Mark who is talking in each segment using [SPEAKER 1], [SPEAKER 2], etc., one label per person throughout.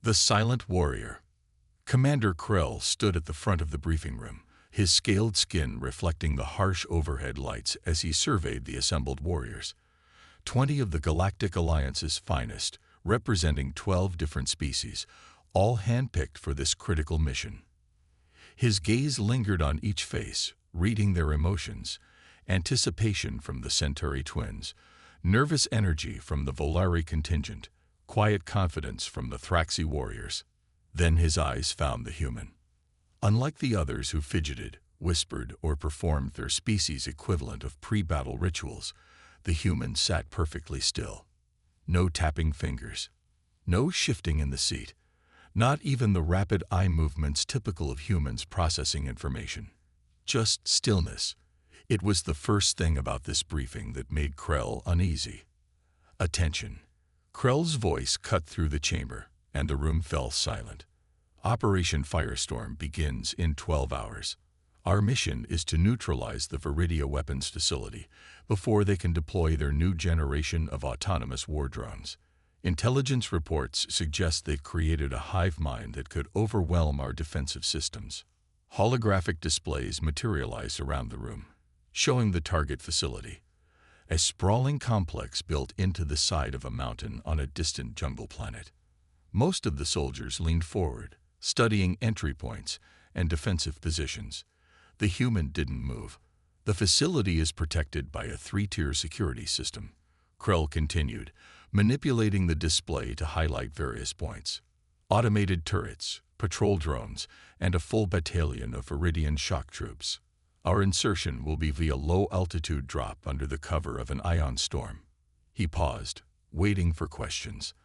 [SPEAKER 1] The Silent Warrior. Commander Krell stood at the front of the briefing room, his scaled skin reflecting the harsh overhead lights as he surveyed the assembled warriors. 20 of the Galactic Alliance's finest, representing 12 different species, all handpicked for this critical mission. His gaze lingered on each face, reading their emotions: anticipation from the Centauri twins, nervous energy from the Volari contingent, quiet confidence from the Thraxi warriors. Then his eyes found the human. Unlike the others who fidgeted, whispered, or performed their species' equivalent of pre-battle rituals, the human sat perfectly still. No tapping fingers, no shifting in the seat, not even the rapid eye movements typical of humans processing information. Just stillness. It was the first thing about this briefing that made Krell uneasy. Attention. Krell's voice cut through the chamber, and the room fell silent. Operation Firestorm begins in 12 hours. Our mission is to neutralize the Viridia weapons facility before they can deploy their new generation of autonomous war drones. Intelligence reports suggest they've created a hive mind that could overwhelm our defensive systems. Holographic displays materialize around the room, showing the target facility, a sprawling complex built into the side of a mountain on a distant jungle planet. Most of the soldiers leaned forward, studying entry points and defensive positions. The human didn't move. The facility is protected by a 3-tier security system. Krell continued, manipulating the display to highlight various points. Automated turrets, patrol drones, and a full battalion of Viridian shock troops. Our insertion will be via low-altitude drop under the cover of an ion storm. He paused, waiting for questions.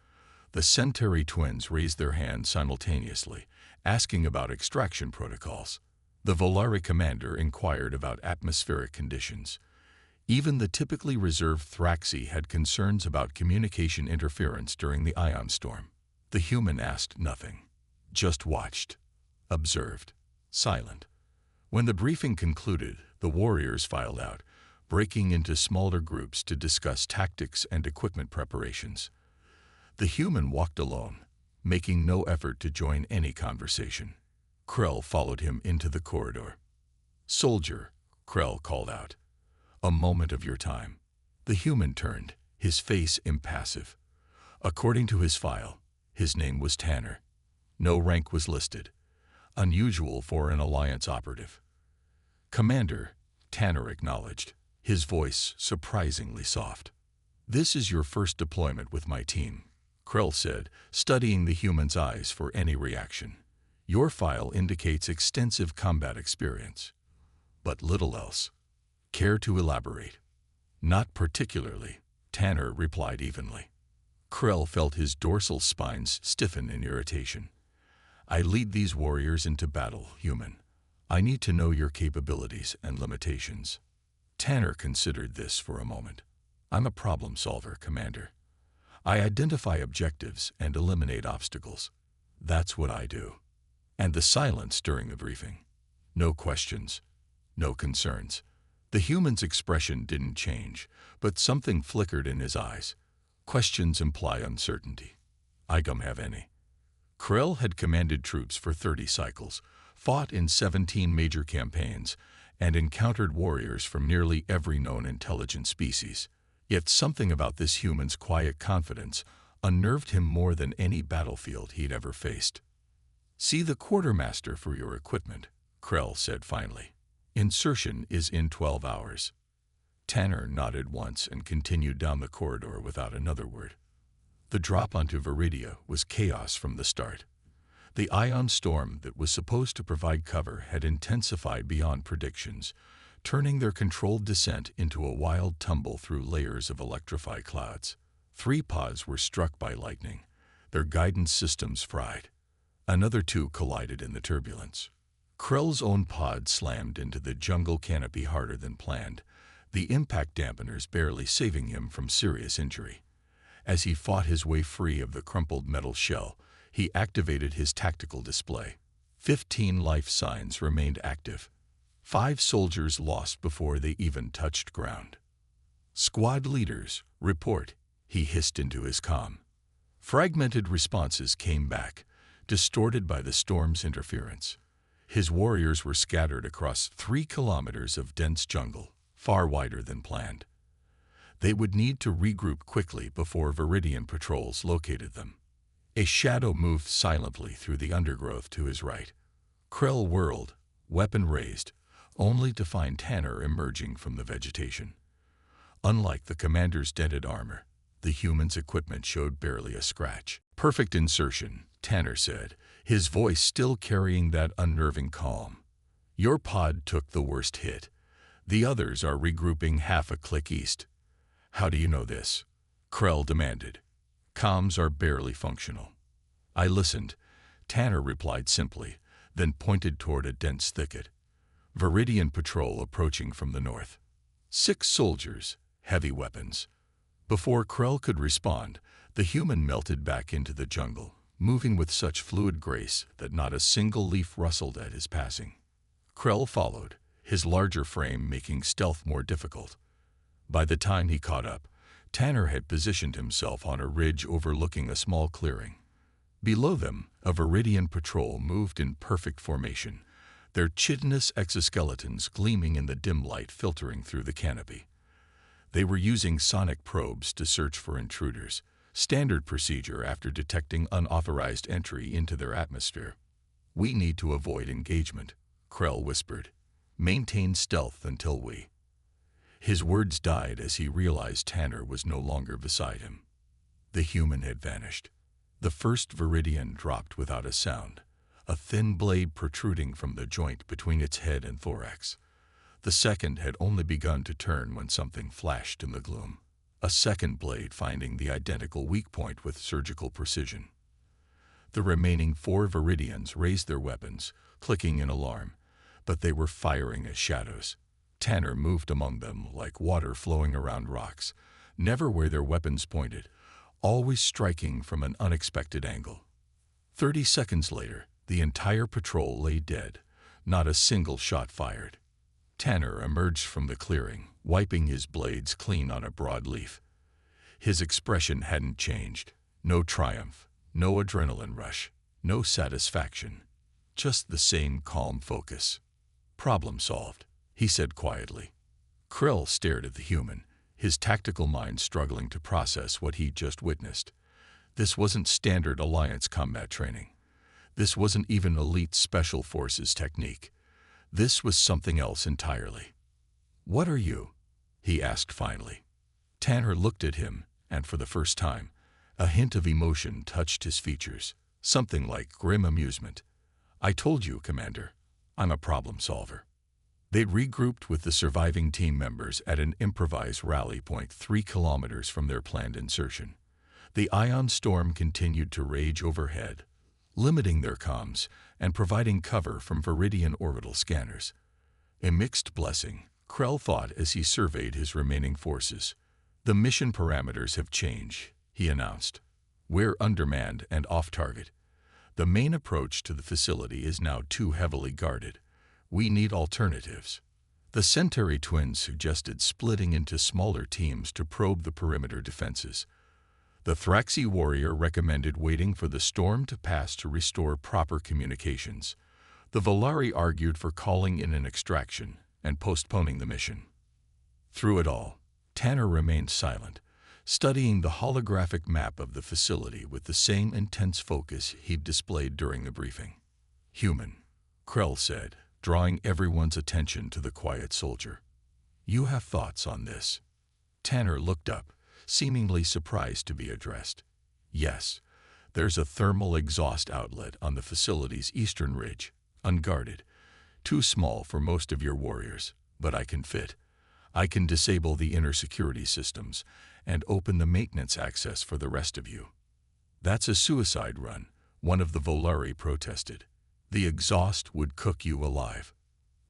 [SPEAKER 1] The Centauri twins raised their hands simultaneously, asking about extraction protocols. The Volari commander inquired about atmospheric conditions. Even the typically reserved Thraxi had concerns about communication interference during the ion storm. The human asked nothing, just watched, observed, silent. When the briefing concluded, the warriors filed out, breaking into smaller groups to discuss tactics and equipment preparations. The human walked alone, making no effort to join any conversation. Krell followed him into the corridor. "Soldier," Krell called out. "A moment of your time." The human turned, his face impassive. According to his file, his name was Tanner. No rank was listed, unusual for an Alliance operative. "Commander," Tanner acknowledged, his voice surprisingly soft. "This is your first deployment with my team," Krell said, studying the human's eyes for any reaction. "Your file indicates extensive combat experience, but little else. Care to elaborate?" "Not particularly," Tanner replied evenly. Krell felt his dorsal spines stiffen in irritation. "I lead these warriors into battle, human. I need to know your capabilities and limitations." Tanner considered this for a moment. "I'm a problem solver, Commander. I identify objectives and eliminate obstacles. That's what I do." And the silence during the briefing. No questions, no concerns. The human's expression didn't change, but something flickered in his eyes. Questions imply uncertainty. I don't have any. Krell had commanded troops for 30 cycles, fought in 17 major campaigns, and encountered warriors from nearly every known intelligent species. Yet something about this human's quiet confidence unnerved him more than any battlefield he'd ever faced. "See the quartermaster for your equipment," Krell said finally. "Insertion is in 12 hours. Tanner nodded once and continued down the corridor without another word. The drop onto Viridia was chaos from the start. The ion storm that was supposed to provide cover had intensified beyond predictions, turning their controlled descent into a wild tumble through layers of electrified clouds. 3 pods were struck by lightning, their guidance systems fried. Another 2 collided in the turbulence. Krell's own pod slammed into the jungle canopy harder than planned, the impact dampeners barely saving him from serious injury. As he fought his way free of the crumpled metal shell, he activated his tactical display. 15 life signs remained active. 5 soldiers lost before they even touched ground. "Squad leaders, report," he hissed into his comm. Fragmented responses came back, distorted by the storm's interference. His warriors were scattered across 3 kilometers of dense jungle, far wider than planned. They would need to regroup quickly before Viridian patrols located them. A shadow moved silently through the undergrowth to his right. Krell whirled, weapon raised, only to find Tanner emerging from the vegetation. Unlike the commander's dented armor, the human's equipment showed barely a scratch. "Perfect insertion," Tanner said, his voice still carrying that unnerving calm. "Your pod took the worst hit. The others are regrouping half a click east." "How do you know this?" Krell demanded. "Comms are barely functional." "I listened," Tanner replied simply, then pointed toward a dense thicket. Viridian patrol approaching from the north. 6 soldiers, heavy weapons. Before Krell could respond, the human melted back into the jungle, moving with such fluid grace that not a single leaf rustled at his passing. Krell followed, his larger frame making stealth more difficult. By the time he caught up, Tanner had positioned himself on a ridge overlooking a small clearing. Below them, a Viridian patrol moved in perfect formation, their chitinous exoskeletons gleaming in the dim light filtering through the canopy. They were using sonic probes to search for intruders, standard procedure after detecting unauthorized entry into their atmosphere. "We need to avoid engagement," Krell whispered. "Maintain stealth until we—" His words died as he realized Tanner was no longer beside him. The human had vanished. The first Viridian dropped without a sound, a thin blade protruding from the joint between its head and thorax. The second had only begun to turn when something flashed in the gloom, a second blade finding the identical weak point with surgical precision. The remaining 4 Viridians raised their weapons, clicking in alarm, but they were firing as shadows. Tanner moved among them like water flowing around rocks, never where their weapons pointed, always striking from an unexpected angle. 30 seconds later, the entire patrol lay dead, not a single shot fired. Tanner emerged from the clearing, wiping his blades clean on a broad leaf. His expression hadn't changed. No triumph, no adrenaline rush, no satisfaction. Just the same calm focus. "Problem solved," he said quietly. Krell stared at the human, his tactical mind struggling to process what he'd just witnessed. This wasn't standard Alliance combat training. This wasn't even elite Special Forces technique. This was something else entirely. "What are you?" he asked finally. Tanner looked at him, and for the first time, a hint of emotion touched his features, something like grim amusement. "I told you, Commander, I'm a problem solver." They'd regrouped with the surviving team members at an improvised rally point 3 kilometers from their planned insertion. The ion storm continued to rage overhead, limiting their comms and providing cover from Viridian orbital scanners. A mixed blessing, Krell thought as he surveyed his remaining forces. "The mission parameters have changed," he announced. "We're undermanned and off-target. The main approach to the facility is now too heavily guarded. We need alternatives." The Centauri twins suggested splitting into smaller teams to probe the perimeter defenses. The Thraxi warrior recommended waiting for the storm to pass to restore proper communications. The Volari argued for calling in an extraction and postponing the mission. Through it all, Tanner remained silent, studying the holographic map of the facility with the same intense focus he'd displayed during the briefing. "Human," Krell said, drawing everyone's attention to the quiet soldier. "You have thoughts on this?" Tanner looked up, seemingly surprised to be addressed. "Yes, there's a thermal exhaust outlet on the facility's eastern ridge, unguarded. Too small for most of your warriors, but I can fit. I can disable the inner security systems and open the maintenance access for the rest of you." "That's a suicide run," one of the Volari protested. "The exhaust would cook you alive."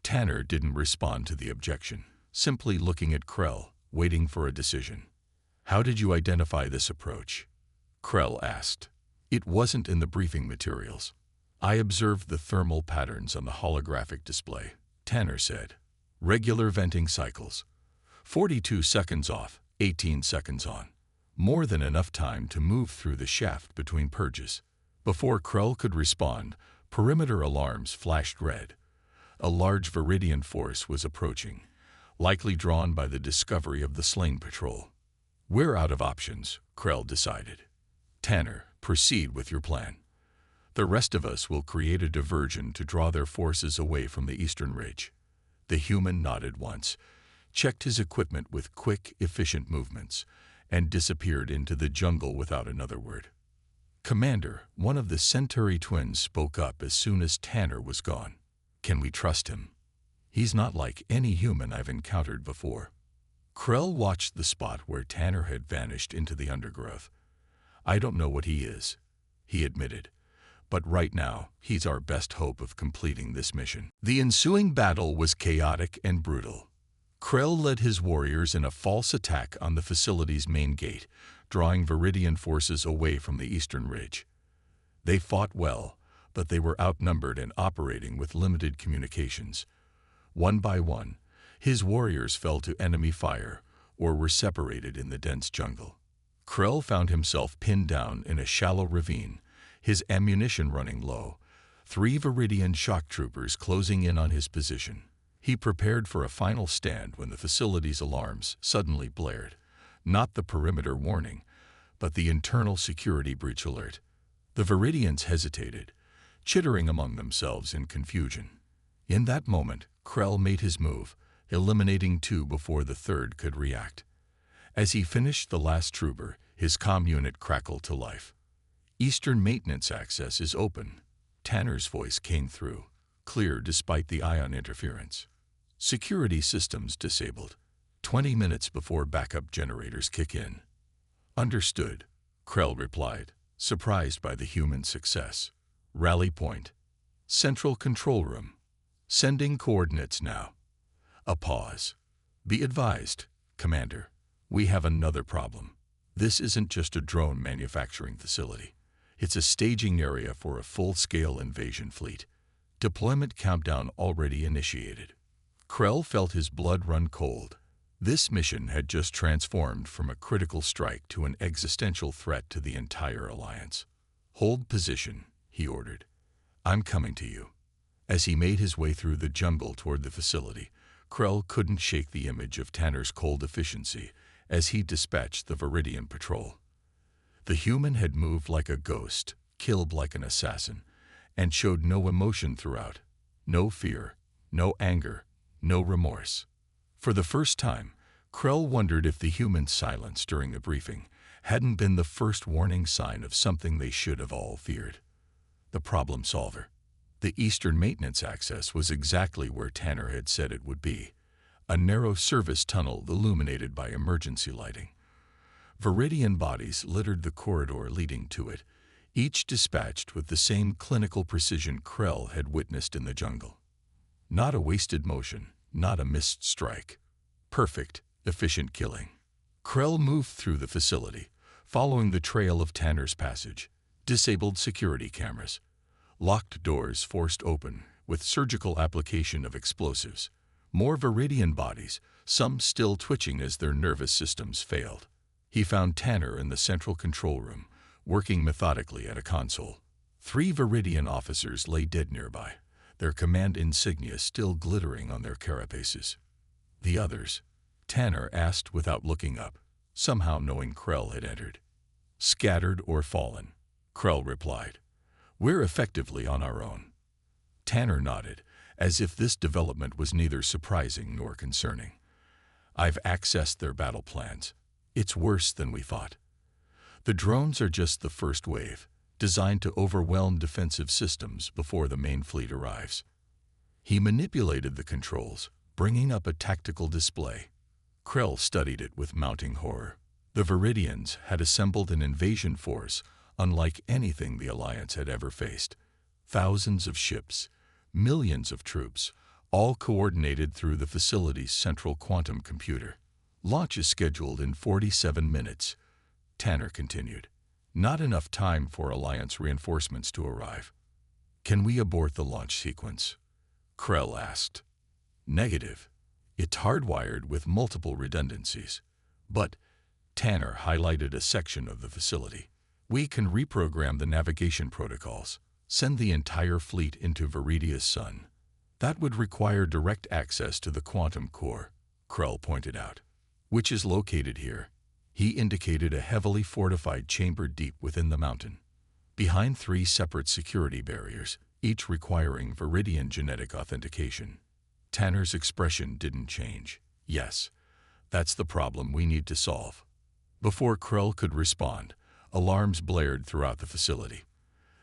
[SPEAKER 1] Tanner didn't respond to the objection, simply looking at Krell, waiting for a decision. "How did you identify this approach?" Krell asked. "It wasn't in the briefing materials. I observed the thermal patterns on the holographic display," Tanner said. "Regular venting cycles. 42 seconds off, 18 seconds on. More than enough time to move through the shaft between purges. Before Krell could respond, perimeter alarms flashed red. A large Viridian force was approaching, likely drawn by the discovery of the Slain Patrol. "We're out of options," Krell decided. "Tanner, proceed with your plan. The rest of us will create a diversion to draw their forces away from the eastern ridge." The human nodded once, checked his equipment with quick, efficient movements, and disappeared into the jungle without another word. "Commander," one of the Centauri twins spoke up as soon as Tanner was gone. "Can we trust him? He's not like any human I've encountered before." Krell watched the spot where Tanner had vanished into the undergrowth. "I don't know what he is," he admitted, "but right now he's our best hope of completing this mission." The ensuing battle was chaotic and brutal. Krell led his warriors in a false attack on the facility's main gate, drawing Viridian forces away from the eastern ridge. They fought well, but they were outnumbered and operating with limited communications. One by one, his warriors fell to enemy fire or were separated in the dense jungle. Krell found himself pinned down in a shallow ravine, his ammunition running low, 3 Viridian shock troopers closing in on his position. He prepared for a final stand when the facility's alarms suddenly blared. Not the perimeter warning, but the internal security breach alert. The Viridians hesitated, chittering among themselves in confusion. In that moment, Krell made his move, eliminating 2 before the third could react. As he finished the last trooper, his comm unit crackled to life. "Eastern maintenance access is open." Tanner's voice came through, clear despite the ion interference. "Security systems disabled. 20 minutes before backup generators kick in." "Understood," Krell replied, surprised by the human success. "Rally point. Central control room. Sending coordinates now." A pause. "Be advised, Commander, we have another problem. This isn't just a drone manufacturing facility. It's a staging area for a full-scale invasion fleet. Deployment countdown already initiated." Krell felt his blood run cold. This mission had just transformed from a critical strike to an existential threat to the entire alliance. "Hold position," he ordered. "I'm coming to you." As he made his way through the jungle toward the facility, Krell couldn't shake the image of Tanner's cold efficiency as he dispatched the Viridian patrol. The human had moved like a ghost, killed like an assassin, and showed no emotion throughout. No fear, no anger, no remorse. For the first time, Krell wondered if the human's silence during the briefing hadn't been the first warning sign of something they should have all feared. The problem solver. The eastern maintenance access was exactly where Tanner had said it would be, a narrow service tunnel illuminated by emergency lighting. Viridian bodies littered the corridor leading to it, each dispatched with the same clinical precision Krell had witnessed in the jungle. Not a wasted motion, not a missed strike. Perfect, efficient killing. Krell moved through the facility, following the trail of Tanner's passage. Disabled security cameras. Locked doors forced open with surgical application of explosives. More Viridian bodies, some still twitching as their nervous systems failed. He found Tanner in the central control room, working methodically at a console. 3 Viridian officers lay dead nearby, their command insignia still glittering on their carapaces. "The others?" Tanner asked without looking up, somehow knowing Krell had entered. "Scattered or fallen," Krell replied. "We're effectively on our own." Tanner nodded, as if this development was neither surprising nor concerning. "I've accessed their battle plans. It's worse than we thought. The drones are just the first wave, designed to overwhelm defensive systems before the main fleet arrives." He manipulated the controls, bringing up a tactical display. Krell studied it with mounting horror. The Viridians had assembled an invasion force unlike anything the Alliance had ever faced. Thousands of ships, millions of troops, all coordinated through the facility's central quantum computer. "Launch is scheduled in 47 minutes, Tanner continued. "Not enough time for Alliance reinforcements to arrive." "Can we abort the launch sequence?" Krell asked. "Negative. It's hardwired with multiple redundancies." "But," Tanner highlighted a section of the facility, We can reprogram the navigation protocols, send the entire fleet into Viridia's sun. That would require direct access to the quantum core, Krell pointed out, which is located here. He indicated a heavily fortified chamber deep within the mountain, behind 3 separate security barriers, each requiring Viridian genetic authentication. Tanner's expression didn't change. Yes, that's the problem we need to solve. Before Krell could respond, alarms blared throughout the facility.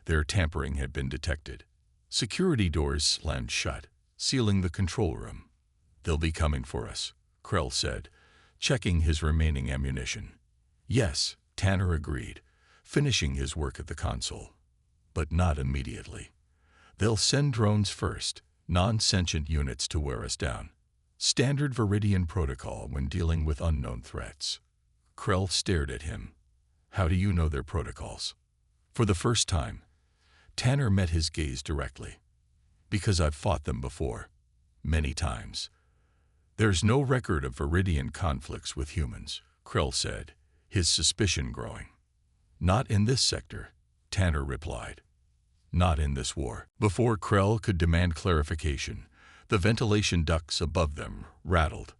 [SPEAKER 1] Their tampering had been detected. Security doors slammed shut, sealing the control room. "They'll be coming for us," Krell said, checking his remaining ammunition. "Yes," Tanner agreed, finishing his work at the console. "But not immediately. They'll send drones first, non-sentient units to wear us down. Standard Viridian protocol when dealing with unknown threats." Krell stared at him. "How do you know their protocols?" For the first time, Tanner met his gaze directly. "Because I've fought them before. Many times." "There's no record of Viridian conflicts with humans," Krell said, his suspicion growing. "Not in this sector," Tanner replied. "Not in this war." Before Krell could demand clarification, the ventilation ducts above them rattled.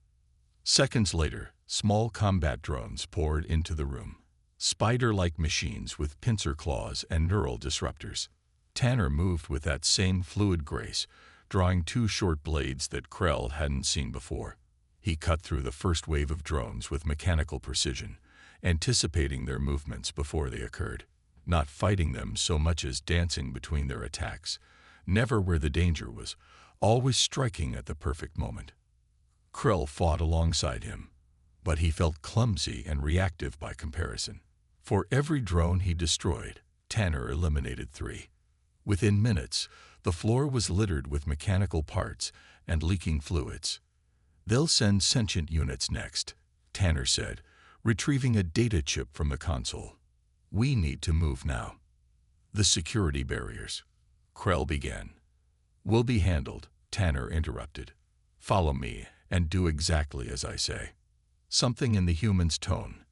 [SPEAKER 1] Seconds later, small combat drones poured into the room, spider-like machines with pincer claws and neural disruptors. Tanner moved with that same fluid grace, drawing 2 short blades that Krell hadn't seen before. He cut through the first wave of drones with mechanical precision, anticipating their movements before they occurred, not fighting them so much as dancing between their attacks, never where the danger was, always striking at the perfect moment. Krell fought alongside him, but he felt clumsy and reactive by comparison. For every drone he destroyed, Tanner eliminated 3. Within minutes, the floor was littered with mechanical parts and leaking fluids. "They'll send sentient units next," Tanner said, retrieving a data chip from the console. "We need to move now." "The security barriers," Krell began. "Will be handled," Tanner interrupted. "Follow me and do exactly as I say." Something in the human's tone,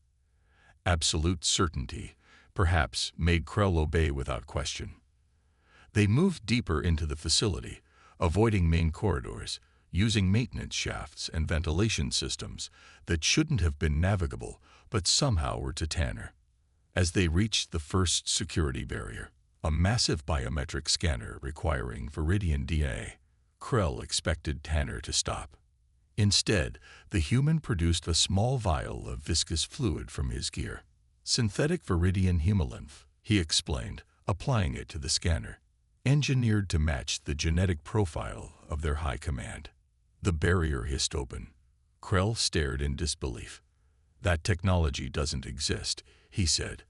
[SPEAKER 1] absolute certainty, perhaps, made Krell obey without question. They moved deeper into the facility, avoiding main corridors, using maintenance shafts and ventilation systems that shouldn't have been navigable but somehow were to Tanner. As they reached the first security barrier, a massive biometric scanner requiring Viridian DNA, Krell expected Tanner to stop. Instead, the human produced a small vial of viscous fluid from his gear. "Synthetic Viridian hemolymph," he explained, applying it to the scanner, "engineered to match the genetic profile of their high command." The barrier hissed open. Krell stared in disbelief. "That technology doesn't exist," he said.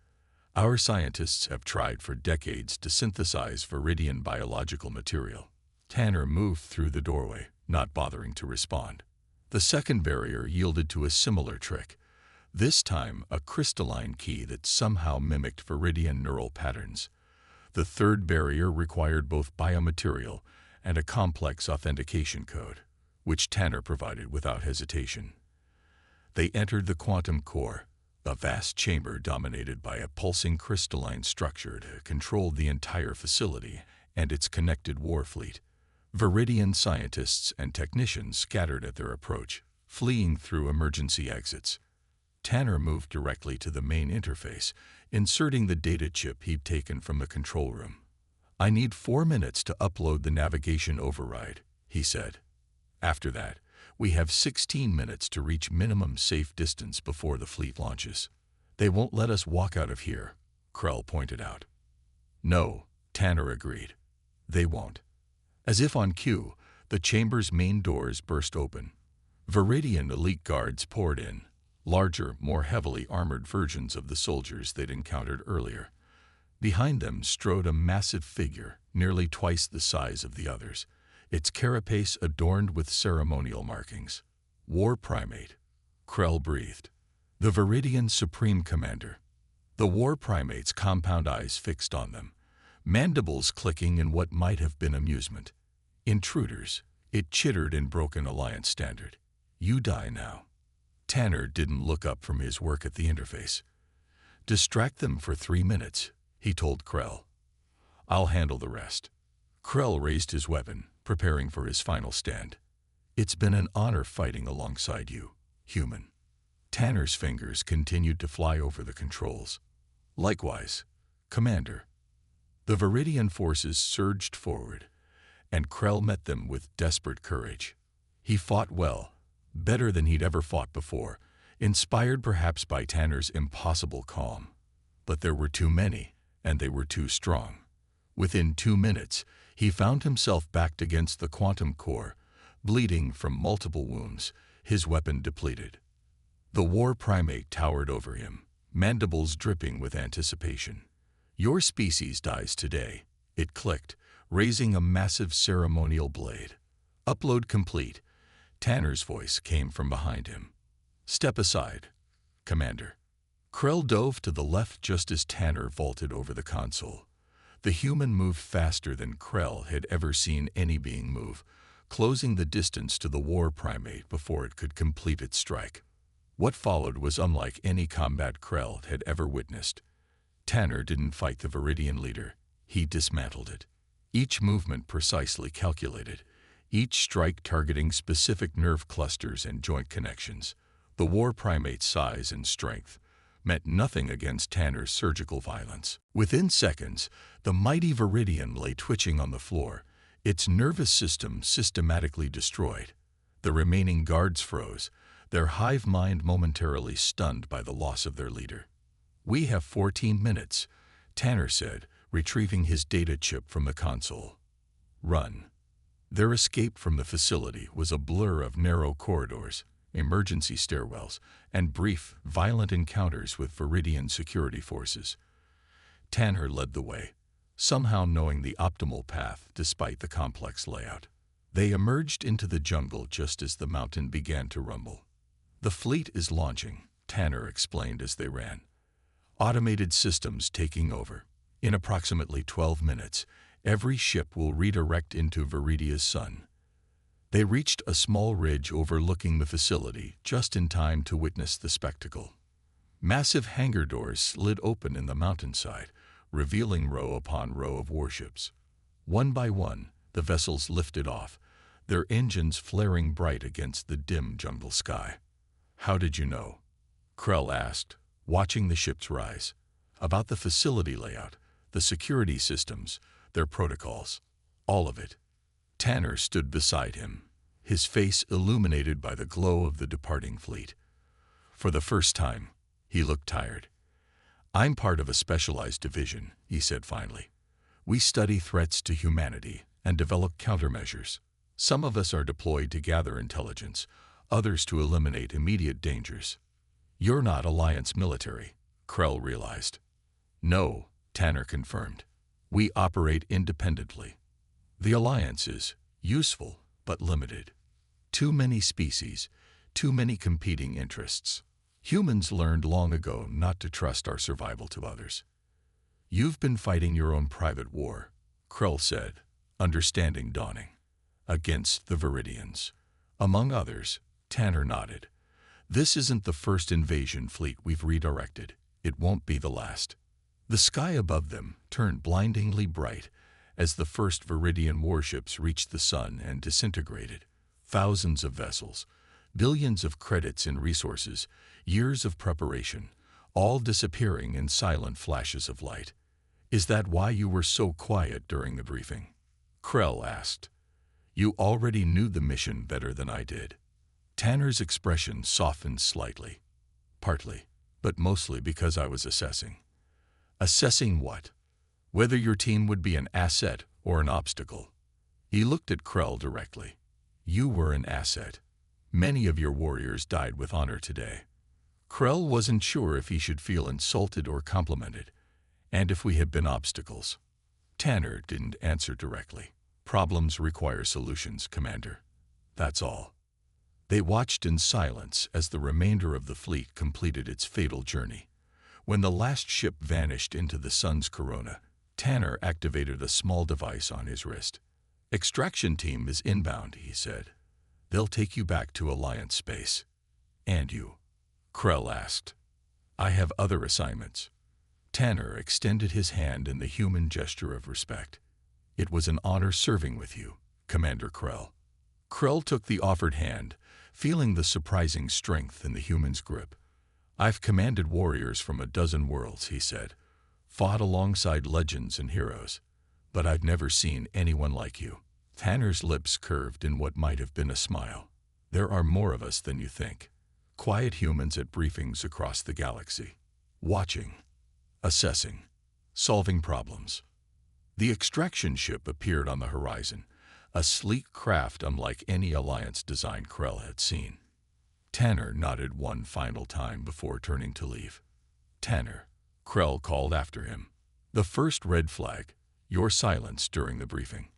[SPEAKER 1] "Our scientists have tried for decades to synthesize Viridian biological material." Tanner moved through the doorway, not bothering to respond. The second barrier yielded to a similar trick, this time a crystalline key that somehow mimicked Viridian neural patterns. The third barrier required both biomaterial and a complex authentication code, which Tanner provided without hesitation. They entered the quantum core, a vast chamber dominated by a pulsing crystalline structure that controlled the entire facility and its connected war fleet. Viridian scientists and technicians scattered at their approach, fleeing through emergency exits. Tanner moved directly to the main interface, inserting the data chip he'd taken from the control room. "I need 4 minutes to upload the navigation override," he said. "After that, we have 16 minutes to reach minimum safe distance before the fleet launches." "They won't let us walk out of here," Krell pointed out. "No," Tanner agreed. "They won't." As if on cue, the chamber's main doors burst open. Viridian elite guards poured in, larger, more heavily armored versions of the soldiers they'd encountered earlier. Behind them strode a massive figure, nearly twice the size of the others, its carapace adorned with ceremonial markings. "War primate," Krell breathed. "The Viridian Supreme Commander." The war primate's compound eyes fixed on them, mandibles clicking in what might have been amusement. "Intruders," it chittered in broken Alliance standard. "You die now." Tanner didn't look up from his work at the interface. Distract them for 3 minutes, he told Krell. I'll handle the rest. Krell raised his weapon, preparing for his final stand. It's been an honor fighting alongside you, human. Tanner's fingers continued to fly over the controls. Likewise, Commander. The Viridian forces surged forward, and Krell met them with desperate courage. He fought well, better than he'd ever fought before, inspired perhaps by Tanner's impossible calm. But there were too many, and they were too strong. Within 2 minutes, he found himself backed against the quantum core, bleeding from multiple wounds, his weapon depleted. The war primate towered over him, mandibles dripping with anticipation. Your species dies today, it clicked, raising a massive ceremonial blade. Upload complete. Tanner's voice came from behind him. Step aside, Commander. Krell dove to the left just as Tanner vaulted over the console. The human moved faster than Krell had ever seen any being move, closing the distance to the war primate before it could complete its strike. What followed was unlike any combat Krell had ever witnessed. Tanner didn't fight the Viridian leader. He dismantled it. Each movement precisely calculated, each strike targeting specific nerve clusters and joint connections. The war primate's size and strength meant nothing against Tanner's surgical violence. Within seconds, the mighty Viridian lay twitching on the floor, its nervous system systematically destroyed. The remaining guards froze, their hive mind momentarily stunned by the loss of their leader. We have 14 minutes, Tanner said, retrieving his data chip from the console. Run. Their escape from the facility was a blur of narrow corridors, emergency stairwells, and brief, violent encounters with Viridian security forces. Tanner led the way, somehow knowing the optimal path despite the complex layout. They emerged into the jungle just as the mountain began to rumble. The fleet is launching, Tanner explained as they ran. Automated systems taking over. In approximately 12 minutes, every ship will redirect into Viridia's sun. They reached a small ridge overlooking the facility just in time to witness the spectacle. Massive hangar doors slid open in the mountainside, revealing row upon row of warships. One by one, the vessels lifted off, their engines flaring bright against the dim jungle sky. How did you know? Krell asked, watching the ships rise. About the facility layout, the security systems, their protocols. All of it. Tanner stood beside him, his face illuminated by the glow of the departing fleet. For the first time, he looked tired. I'm part of a specialized division, he said finally. We study threats to humanity and develop countermeasures. Some of us are deployed to gather intelligence, others to eliminate immediate dangers. You're not Alliance military, Krell realized. No, Tanner confirmed. We operate independently. The Alliance is useful but limited. Too many species, too many competing interests. Humans learned long ago not to trust our survival to others. You've been fighting your own private war, Krell said, understanding dawning. Against the Viridians. Among others, Tanner nodded. This isn't the first invasion fleet we've redirected. It won't be the last. The sky above them turned blindingly bright as the first Viridian warships reached the sun and disintegrated. Thousands of vessels, billions of credits in resources, years of preparation, all disappearing in silent flashes of light. Is that why you were so quiet during the briefing? Krell asked. You already knew the mission better than I did. Tanner's expression softened slightly. Partly, but mostly because I was assessing. Assessing what? Whether your team would be an asset or an obstacle. He looked at Krell directly. You were an asset. Many of your warriors died with honor today. Krell wasn't sure if he should feel insulted or complimented, and if we had been obstacles. Tanner didn't answer directly. Problems require solutions, Commander. That's all. They watched in silence as the remainder of the fleet completed its fatal journey. When the last ship vanished into the sun's corona, Tanner activated a small device on his wrist. Extraction team is inbound, he said. They'll take you back to Alliance space. And you? Krell asked. I have other assignments. Tanner extended his hand in the human gesture of respect. "It was an honor serving with you, Commander Krell." Krell took the offered hand, feeling the surprising strength in the human's grip. "I've commanded warriors from a dozen worlds," he said, "fought alongside legends and heroes, but I've never seen anyone like you." Tanner's lips curved in what might have been a smile. "There are more of us than you think. Quiet humans at briefings across the galaxy. Watching, assessing, solving problems." The extraction ship appeared on the horizon, a sleek craft unlike any Alliance design Krell had seen. Tanner nodded one final time before turning to leave. "Tanner," Krell called after him. "The first red flag, your silence during the briefing.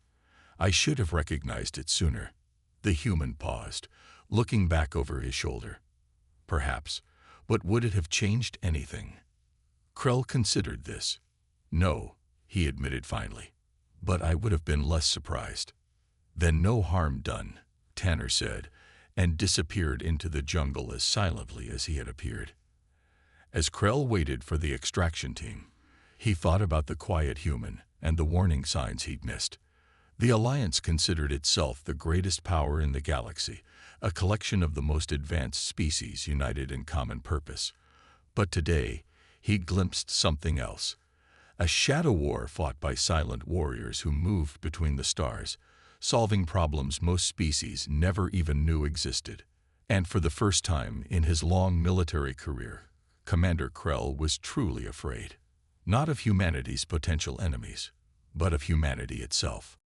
[SPEAKER 1] I should have recognized it sooner." The human paused, looking back over his shoulder. "Perhaps, but would it have changed anything?" Krell considered this. "No," he admitted finally, "but I would have been less surprised." "Then no harm done," Tanner said, and disappeared into the jungle as silently as he had appeared. As Krell waited for the extraction team, he thought about the quiet human and the warning signs he'd missed. The Alliance considered itself the greatest power in the galaxy, a collection of the most advanced species united in common purpose. But today, he glimpsed something else. A shadow war fought by silent warriors who moved between the stars, solving problems most species never even knew existed. And for the first time in his long military career, Commander Krell was truly afraid. Not of humanity's potential enemies, but of humanity itself.